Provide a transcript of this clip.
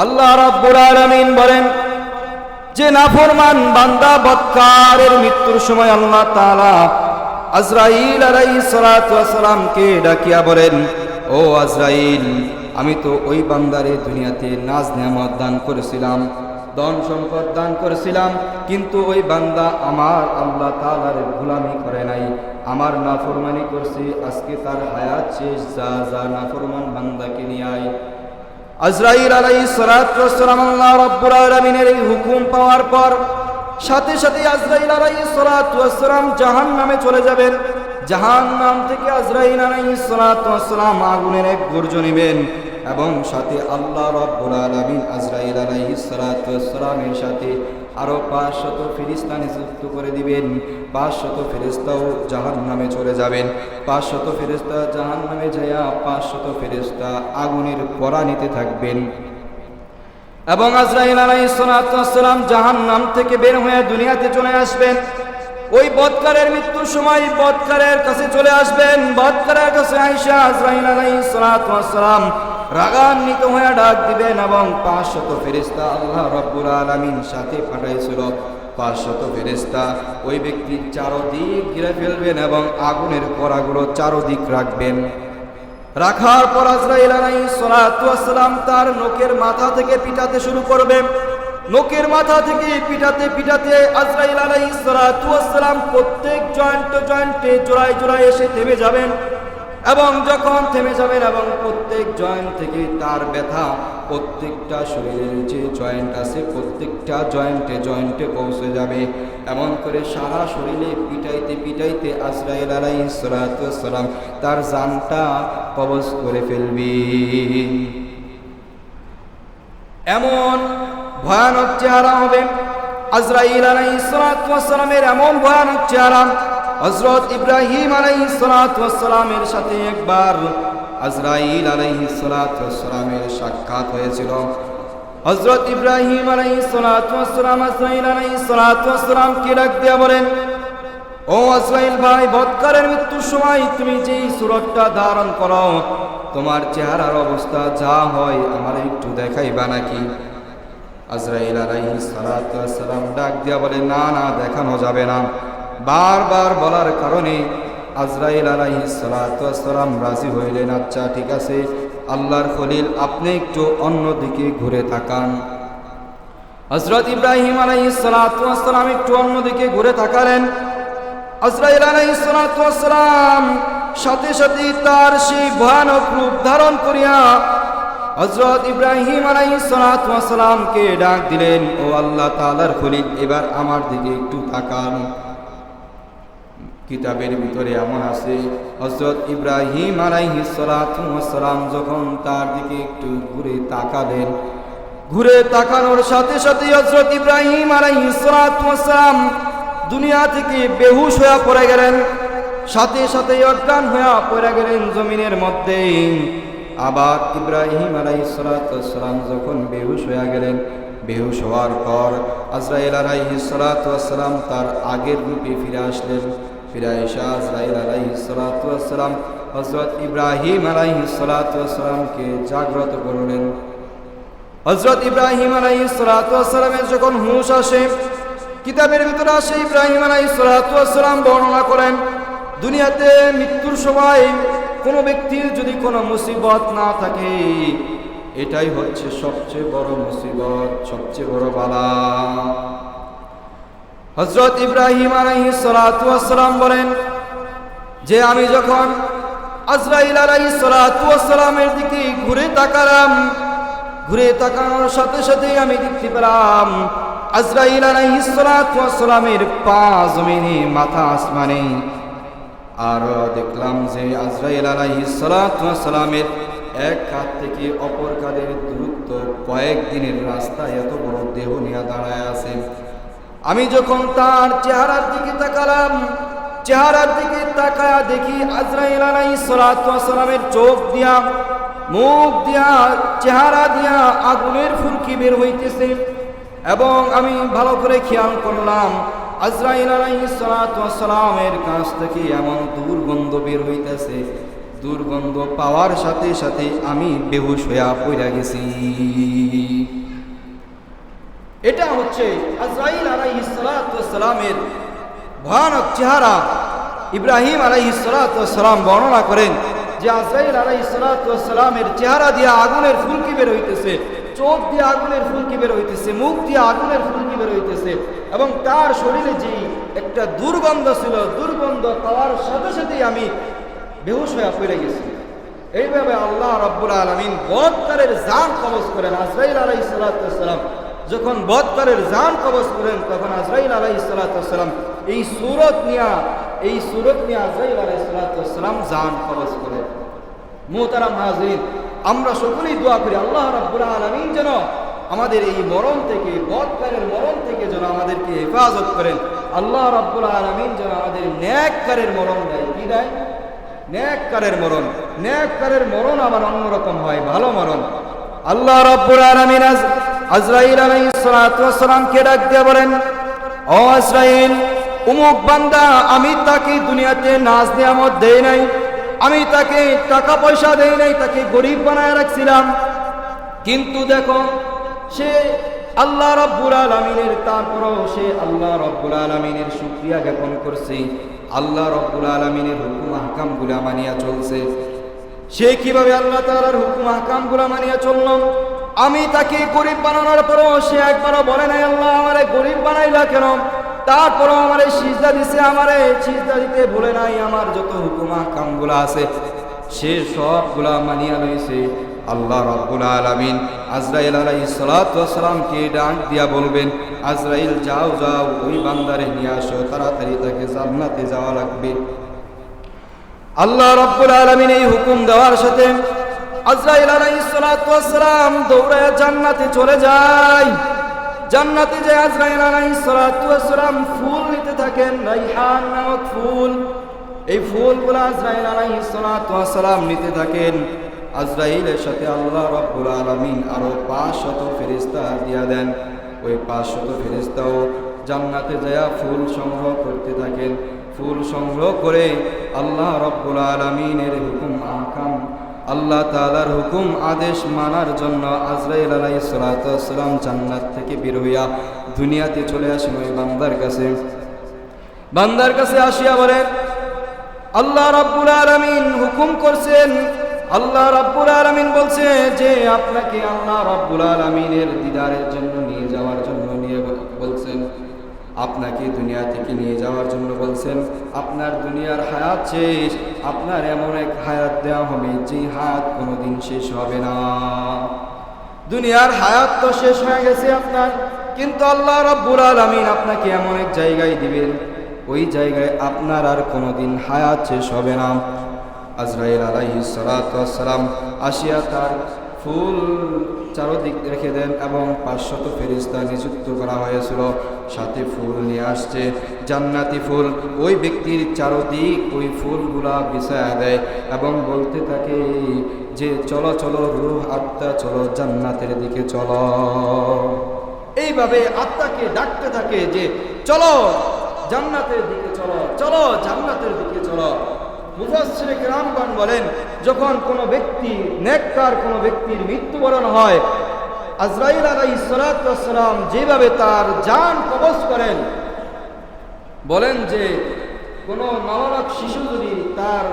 আল্লাহ রাব্বুল আলামিন বলেন যে নাফরমান বান্দা বদকারের মৃত্যুর সময় আল্লাহ তাআলা আজরাইল আলাইহিস সালাতু ওয়াস সালামকে ডাকিয়া বলেন, ও আজরাইল, আমি তো ওই বান্দারে দুনিয়াতে নাজ নেয়ামত দান করেছিলাম, ধন সম্পদ দান করেছিলাম, কিন্তু ওই বান্দা আমার আল্লাহ তাআলার গোলামি করে নাই, আমার নাফরমানি করছে। আজকে তার হায়াত শেষ, যা যা নাফরমান বান্দাকে নিয়ে আয়। আজরাইল আলাইহিস সালাতু ওয়াস সালাম আল্লাহ রাব্বুল আলামিনের এই হুকুম পাওয়ার পর সাথে সাথে আজরাইল আলাইহিস সালাতু ওয়াস সালাম জাহান্নামে চলে যাবেন। জাহান্নাম থেকে আজরাইল আলাইহিস সালাতু ওয়াস সালাম আগুনের এক গর্জন নেবেন এবং সাথে আল্লাহ রাব্বুল আলামিন আজরাইল আলাইহিস সালাতু ওয়াস সালামের সাথে আরো 500 ফেরেশতা নিযুক্ত করে দিবেন। 500 ফেরেশতাও জাহান্নামে চলে যাবেন। 500 ফেরেশতা জাহান্নামে যায়া 500 ফেরেশতা আগুনের পরা নিতে থাকবেন এবং আজরাইল আলাইহিস সালাতু ওয়াস সালাম জাহান্নাম থেকে বের হয়ে দুনিয়াতে চলে আসবেন। ওই বদকারের মৃত্যুর সময় বদকারের কাছে চলে আসবেন। বদকারের কাছে আয়েশা আজরাইল আলাইহিস সালাতু ওয়াস সালাম রাগান্বিত হয়ে ডাক দিবেন এবং 500 ফেরেশতা আল্লাহ রাব্বুল আলামিন সাথে পাঠাইছিল। 500 ফেরেশতা ওই ব্যক্তির চারদিক ঘিরে ফেলবেন এবং আগুনের কড়াগুলো চারদিক রাখবেন। রাখার পর আজরাইল আলাইহিস সালাতু ওয়াস সালাম তার নখের মাথা থেকে পিটাতে শুরু করবে। নখের মাথা থেকে পিটাতে পিটাতে আজরাইল আলাইহিস সালাতু ওয়াস সালাম প্রত্যেক জয়েন্টে জোড়ায় জোড়ায় এসে থেমে যাবেন এবং যখন থেমে যাবেন এবং প্রত্যেক জয়েন্ট থেকে তার ব্যথা প্রত্যেকটা শরীরের যে জয়েন্ট আছে প্রত্যেকটা জয়েন্টে পৌঁছে যাবে। এমন করে সারা শরীরে পিটাইতে পিটাইতে আজরাইল আলাইহিস সালাতু ওয়াস সালাম তার জানটা কবজ করে ফেলবে। এমন ভয়ানক চেহারা হবে আজরাইল আলাইহিস সালাতু ওয়াস সালামের, এমন ভয়ানক চেহারা হযরত ইব্রাহিম আলাইহিস সালাতু ওয়াস সালামের সাথে একবার আজরাইল আলাইহিস সালাতু ওয়াস সালামের সাক্ষাৎ হয়েছিল। হযরত ইব্রাহিম আলাইহিস সালাতু ওয়াস সালাম আজরাইল আলাইহিস সালাতু ওয়াস সালামকে ডাক দিয়া বলেন, ও আজরাইল ভাই, বদকারের মৃত্যুর সময় তুমি যেই সূরতটা ধারণ করো, তোমার চেহারার অবস্থা যা হয় আমার একটু দেখাইবা নাকি? আজরাইল আলাইহিস সালাতু ওয়াস সালাম ডাক দিয়া বলে, না না, দেখানো যাবে না। বারবার বলার কারণে আজরাইল আলাইহিস সালাতু ওয়াস সালাম রাজি হইলেন। আচ্ছা ঠিক আছে, আল্লাহর খলিল আপনি একটু অন্যদিকে ঘুরে তাকান। হযরত ইব্রাহিম আলাইহিস সালাতু ওয়াস সালাম একটু অন্যদিকে ঘুরে তাকালেন। আজরাইল আলাইহিস সালাতু ওয়াস সালাম সাথে সাথে তার সেই ভয়ানক রূপ ধারণ করিয়া হযরত ইব্রাহিম আলাইহিস সালাতু ওয়াস সালামকে ডাক দিলেন, ও আল্লাহ তাআলার খলিল, এবার আমার দিকে একটু তাকান। কিতাবের ভিতরে এমন আছে হযরত ইব্রাহিম আলাইহিস সালাতু ওয়াস সালাম যখন তার দিকে একটু ঘুরে তাকালেন, ঘুরে তাকানোর সাথে সাথে হযরত ইব্রাহিম আলাইহিস সালাতু ওয়াস সালাম দুনিয়া থেকে বেহুশ হয়ে পড়ে গেলেন। সাথে সাথে অজ্ঞান হয়ে পড়ে গেলেন জমিনের মধ্যে। আবার ইব্রাহিম আলাইহিস সালাতু ওয়াস সালাম যখন বেহুশ হয়ে গেলেন, বেহুশ হওয়ার পর আজরাইল আলাইহিস সালাতু ওয়াস সালাম তার আগের রূপে ফিরে আসলেন। ফিরে এসে আজরাইল আলাইহিস সালাতু ওয়াস সালাম হযরত ইব্রাহিম আলাইহিস সালাতু ওয়াস সালামকে জাগ্রত করলেন। হযরত ইব্রাহিম আলাইহিস সালাতু ওয়াস সালামের যখন হুঁশ আসে, কিতাবের ভিতরে আসে ইব্রাহিম আলাইহিস সালাতু ওয়াস সালাম বর্ণনা করেন, দুনিয়াতে মৃত্যুর সময় কোনো ব্যক্তির যদি কোনো মুসিবত না থাকে, এটাই হচ্ছে সবচেয়ে বড় মুসিবত, সবচেয়ে বড় বালা। হযরত ইব্রাহিম আলাইহিস সালাতু ওয়াস সালাম বলেন যে আমি যখন আজরাইল আলাইহিস সালাতু ওয়াস সালামের দিকে ঘুরে তাকালাম, ঘুরে তাকানোর সাথে সাথে আমি দেখতে পেলাম আজরাইল আলাইহিস সালাতু ওয়াস সালামের পা জমিনে, মাথা আসমানে। আর দেখলাম যে আজরাইল আলাইহিস সালাতু ওয়াস সালামের এক কাঁধ থেকে অপর কাঁধের দূরত্ব কয়েকদিনের রাস্তা, এত বড় দেহ নিয়ে দাঁড়ায় আছে। আমি যখন তার চেহারার দিকে তাকালাম, চেহারার দিকে তাকায়া দেখি আজরাইল আলাইহিস সালাতু ওয়াস সালামের চোখ দিয়া, মুখ দিয়া, চেহারা দিয়া আগুনের ফুলকি বের হইতেছে। এবং আমি ভালো করে খেয়াল করলাম আজরাইল আলাইহিস সালাতু ওয়াস সালামের কাছ থেকে এমন দুর্গন্ধ বের হইতেছে, দুর্গন্ধ পাওয়ার সাথে সাথে আমি বেহুশ হইয়া পড়ে গেছি। এটা হচ্ছে আজরাইল আলাইহিস সালাতু ওয়াস সালামের ভয়ানক চেহারা। ইব্রাহিম আলাইহিস সালাতু ওয়াস সালাম বর্ণনা করেন যে আজরাইল আলাইহিস সালাতু ওয়াস সালামের চেহারা দিয়ে আগুনের ফুলকি বের হইতেছে, চোখ দিয়ে আগুনের ফুলকি বের হইতেছে, মুখ দিয়ে আগুনের ফুলকি বের হইতেছে, এবং তার শরীরে যে একটা দুর্গন্ধ ছিল, দুর্গন্ধ পাওয়ার সাথে সাথেই আমি বেহুশ হয়ে পড়ে গেছি। এইভাবে আল্লাহ রাব্বুল আলামিন বদকারের জান কবজ করেন। আজরাইল আলাইহিস সালাতু ওয়াস সালাম যখন বদকারের জান কবজ করেন, তখন আজরাইল আলাইহিস সালাতু ওয়াস সালাম এই সূরত নিয়ে আজরাইল আলাইহিস সালাতু ওয়াস সালাম জান কবজ করেন। মুহতারাম হাজির, আমরা সকলেই দোয়া করি আল্লাহ রাব্বুল আলামিন যেন আমাদের এই মরণ থেকে, বদকারের মরণ থেকে যেন আমাদেরকে হেফাজত করেন। আল্লাহ রাব্বুল আলামিন যেন আমাদের নেককারের মরণ দেয়। কি দেয়? নেককারের মরণ। নেককারের মরণ আবার অন্যরকম হয়, ভালো মরণ। আল্লাহ রাব্বুল আলামিন আজরাইল আলাইহিস সালাতু ওয়াস সালামকে ডাক দিয়ে বলেন, ও আজরাইল, অমুক বান্দা, আমি তাকে দুনিয়াতে নাজ নিয়ামত দেই নাই, আমি তাকে টাকা পয়সা দেই নাই, তাকে গরিব বানায় রাখছিলাম, কিন্তু দেখো সে আল্লাহ রাব্বুল আলামিনের, তারপরও সে আল্লাহ রাব্বুল আলামিনের শুকরিয়া জ্ঞাপন করছে, আল্লাহ রাব্বুল আলামিনের হুকুম আহকামগুলা মানিয়া চলছে। সে কিভাবে আল্লাহ তাআলার হুকুম আহকামগুলা মানিয়া চলল? আমি তাকে গরিব বানানোর পরও সে একবারও বলে নাই আল্লাহ আমারে গরিব বানাইলা কেন? তারপরও আমারে সিজদা দিছে, আমারে সিজদা দিতে ভুলে নাই। আমার যত হুকুম আহকামগুলা আছে সে সবগুলা মানিয়া লইছে। আল্লাহ রাব্বুল আলামিন আজরাইল আলাইহিস সালাতু ওয়াস সালামকে ডাক দিয়া বলবেন, আজরাইল যাও যাও, ওই বান্দারে নিয়ে আসো, তাড়াতাড়ি তাকে জান্নাতে যাওয়া লাগবে। আল্লাহ রাব্বুল আলামিন এই হুকুম দেওয়ার সাথে আজরাইল আলাইহিস সালাতু ওয়াস সালাম দৌড়ায় জান্নাতে চলে যায়। জান্নাতে যে আজরাইল আলাইহিস সালাতু ওয়াস সালাম ফুল নিতে থাকেন, রাইহান নামক ফুল। এই ফুলগুলো আজরাইল আলাইহিস সালাতু ওয়াস সালাম নিতে থাকেন। আজরাইলের সাথে আল্লাহ রাব্বুল আলামিন আরো 500 ফেরেশতা দিয়া দেন। ওই 500 ফেরেশতাও জান্নাতে যায় ফুল সংগ্রহ করতে থাকেন। ফুল সংগ্রহ করে আল্লাহ রাব্বুল আলামিনের হুকুম আহকাম, আল্লাহ তাআলার হুকুম আদেশ মানার জন্য আজরাইল আলাইহিস সালাতু ওয়াস সালাম জান্নাত থেকে বের হইয়া দুনিয়াতে চলে আসেন। ওই বান্দার কাছে আসিয়া বলেন, আল্লাহ রাব্বুল আলামিন হুকুম করছেন, আল্লাহ রাব্বুল আলামিন বলছে যে আপনাকে আল্লাহ রাব্বুল আলামিনের দিদারের জন্য নিয়ে যাওয়ার জন্য বলছেন, আপনাকে দুনিয়া থেকে নিয়ে যাওয়ার জন্য বলছেন। আপনার দুনিয়ার হায়াত শেষ, আপনার এমন এক হায়াত দেওয়া হবে যে হায়াত কোনোদিন শেষ হবে না। দুনিয়ার হায়াত তো শেষ হয়ে গেছে আপনার, কিন্তু আল্লাহ রাব্বুল আলামিন আপনাকে এমন এক জায়গায় দিবেন, ওই জায়গায় আপনার আর কোনোদিন হায়াত শেষ হবে না। আজরাইল আলাইহিস সালাতু ওয়াস সালাম আসিয়া তার ফুল চারদিক রেখে দেন এবং 500 ফেরেশতা নিযুক্ত করা হয়েছিল, সাথে ফুল নিয়ে আসছে, জান্নাতি ফুল। ওই ব্যক্তির চারদিক ওই ফুলগুলা বিছায়া দেয় এবং বলতে থাকে যে চলো চলো রূহ আত্মা চলো জান্নাতের দিকে চলো। এইভাবে আত্মাকে ডাকতে থাকে যে চলো জান্নাতের দিকে চলো, চলো জান্নাতের দিকে চলো। মুফাসসিরে কেরামগণ বলেন, যখন কোনো ব্যক্তি, নেককার কোনো ব্যক্তির মৃত্যুবরণ হয়, আজরাইল আলাইহিস সালাতু ওয়াস সালাম যেভাবে তার জান কবজ করেন, বলেন যে কোনো নাবালক শিশু যদি তার